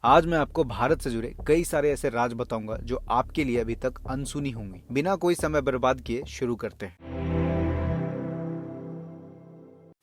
आज मैं आपको भारत से जुड़े कई सारे ऐसे राज बताऊंगा जो आपके लिए अभी तक अनसुनी होंगी। बिना कोई समय बर्बाद किए शुरू करते हैं।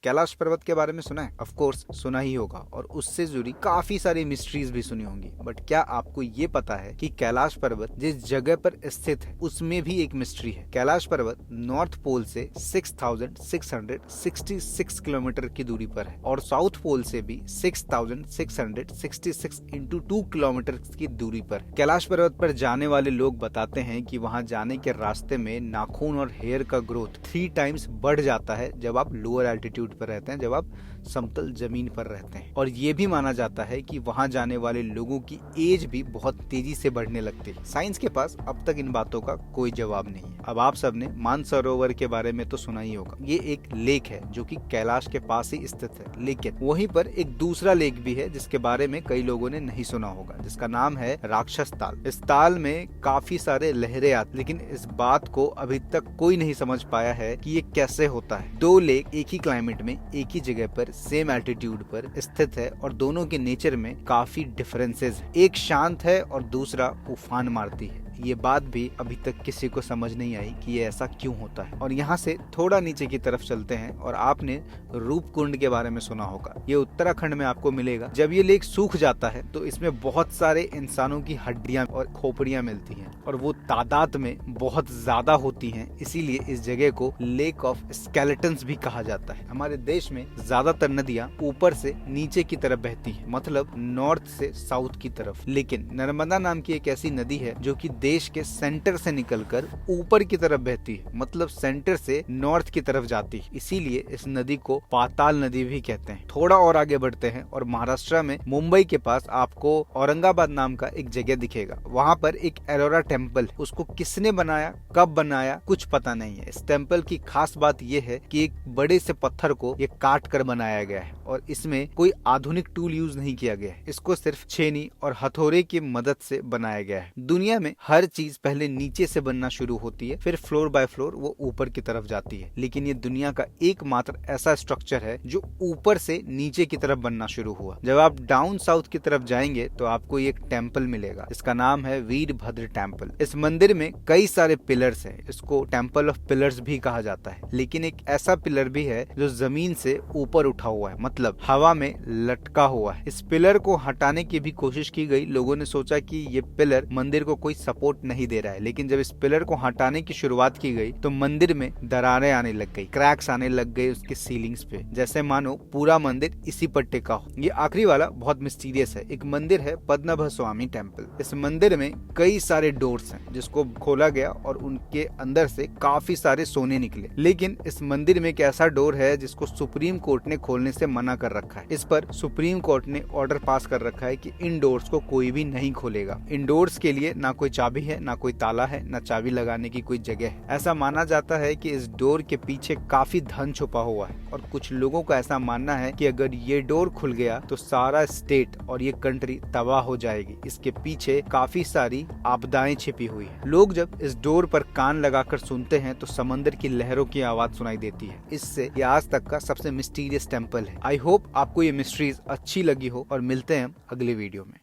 कैलाश पर्वत के बारे में सुना है? ऑफ कोर्स सुना ही होगा और उससे जुड़ी काफी सारी मिस्ट्रीज भी सुनी होंगी। बट क्या आपको ये पता है कि कैलाश पर्वत जिस जगह पर स्थित है उसमें भी एक मिस्ट्री है। कैलाश पर्वत नॉर्थ पोल से 6666 किलोमीटर की दूरी पर है और साउथ पोल से भी 6666 इंटू 2 किलोमीटर की दूरी पर है। कैलाश पर्वत पर जाने वाले लोग बताते हैं कि वहां जाने के रास्ते में नाखून और हेयर का ग्रोथ 3 टाइम्स बढ़ जाता है जब आप लोअर एल्टीट्यूड पर रहते हैं, जब आप समतल जमीन पर रहते हैं। और ये भी माना जाता है कि वहां जाने वाले लोगों की एज भी बहुत तेजी से बढ़ने लगती है। साइंस के पास अब तक इन बातों का कोई जवाब नहीं है। अब आप सबने मानसरोवर के बारे में तो सुना ही होगा। ये एक लेक है जो कि कैलाश के पास ही स्थित है, लेकिन वहीं पर एक दूसरा लेक भी है जिसके बारे में कई लोगों ने नहीं सुना होगा, जिसका नाम है राक्षस ताल। इस ताल में काफी सारे लहरें आती, लेकिन इस बात को अभी तक कोई नहीं समझ पाया है कि ये कैसे होता है। दो लेक एक ही क्लाइमेट में एक ही जगह पर सेम एल्टीट्यूड पर स्थित है और दोनों के नेचर में काफी डिफरेंसेस है। एक शांत है और दूसरा उफान मारती है। ये बात भी अभी तक किसी को समझ नहीं आई कि ये ऐसा क्यों होता है। और यहाँ से थोड़ा नीचे की तरफ चलते हैं और आपने रूपकुंड के बारे में सुना होगा। ये उत्तराखंड में आपको मिलेगा। जब ये लेक सूख जाता है तो इसमें बहुत सारे इंसानों की हड्डियां और खोपड़ियां मिलती हैं और वो तादाद में बहुत ज्यादा होती हैं। इसीलिए इस जगह को लेक ऑफ स्केलेटन्स भी कहा जाता है। हमारे देश में ज्यादातर नदियां ऊपर से नीचे की तरफ बहती हैं, मतलब नॉर्थ से साउथ की तरफ। लेकिन नर्मदा नाम की एक ऐसी नदी है जो कि देश के सेंटर से निकलकर ऊपर की तरफ बहती है, मतलब सेंटर से नॉर्थ की तरफ जाती है। इसीलिए इस नदी को पाताल नदी भी कहते हैं। थोड़ा और आगे बढ़ते हैं और महाराष्ट्र में मुंबई के पास आपको औरंगाबाद नाम का एक जगह दिखेगा। वहाँ पर एक एलोरा टेम्पल है। उसको किसने बनाया, कब बनाया, कुछ पता नहीं है। इस टेम्पल की खास बात यह है कि एक बड़े से पत्थर को ये काट कर बनाया गया है और इसमें कोई आधुनिक टूल यूज नहीं किया गया है। इसको सिर्फ छेनी और हथौड़े की मदद से बनाया गया है। दुनिया में हर चीज पहले नीचे से बनना शुरू होती है, फिर फ्लोर बाय फ्लोर वो ऊपर की तरफ जाती है। लेकिन ये दुनिया का एकमात्र ऐसा स्ट्रक्चर है जो ऊपर से नीचे की तरफ बनना शुरू हुआ। जब आप डाउन साउथ की तरफ जाएंगे तो आपको एक टेम्पल मिलेगा। इसका नाम है वीरभद्र टेम्पल। इस मंदिर में कई सारे पिलर्स हैं। इसको टेम्पल ऑफ पिलर्स भी कहा जाता है। लेकिन एक ऐसा पिलर भी है जो जमीन से ऊपर उठा हुआ है, मतलब हवा में लटका हुआ है। इस पिलर को हटाने की भी कोशिश की गई। लोगों ने सोचा कि ये पिलर मंदिर को कोई सपोर्ट नहीं दे रहा है, लेकिन जब इस पिलर को हटाने की शुरुआत की गई तो मंदिर में दरारें आने लग गई, क्रैक्स आने लग गए उसके सीलिंग्स पे, जैसे मानो पूरा मंदिर इसी पर टिका हो। ये आखिरी वाला बहुत मिस्टीरियस है। एक मंदिर है पद्मनाभ स्वामी टेम्पल। इस मंदिर में कई सारे डोर्स हैं जिसको खोला गया और उनके अंदर से काफी सारे सोने निकले। लेकिन इस मंदिर में एक ऐसा डोर है जिसको सुप्रीम कोर्ट ने खोलने से मना कर रखा है। इस पर सुप्रीम कोर्ट ने ऑर्डर पास कर रखा है कि इन डोर्स को कोई भी नहीं खोलेगा। इन डोर्स के लिए ना कोई चाबी है, ना कोई ताला है, ना चाबी लगाने की कोई जगह है। ऐसा माना जाता है कि इस डोर के पीछे काफी धन छुपा हुआ है और कुछ लोगों का ऐसा मानना है कि अगर ये डोर खुल गया तो सारा स्टेट और ये कंट्री तबाह हो जाएगी। इसके पीछे काफी सारी आपदाएं छिपी हुई है। लोग जब इस डोर पर कान लगाकर सुनते हैं तो समंदर की लहरों की आवाज सुनाई देती है। इससे ये आज तक का सबसे मिस्टीरियस टेम्पल है। आई होप आपको ये मिस्ट्रीज अच्छी लगी हो और मिलते हैं हम अगले वीडियो में।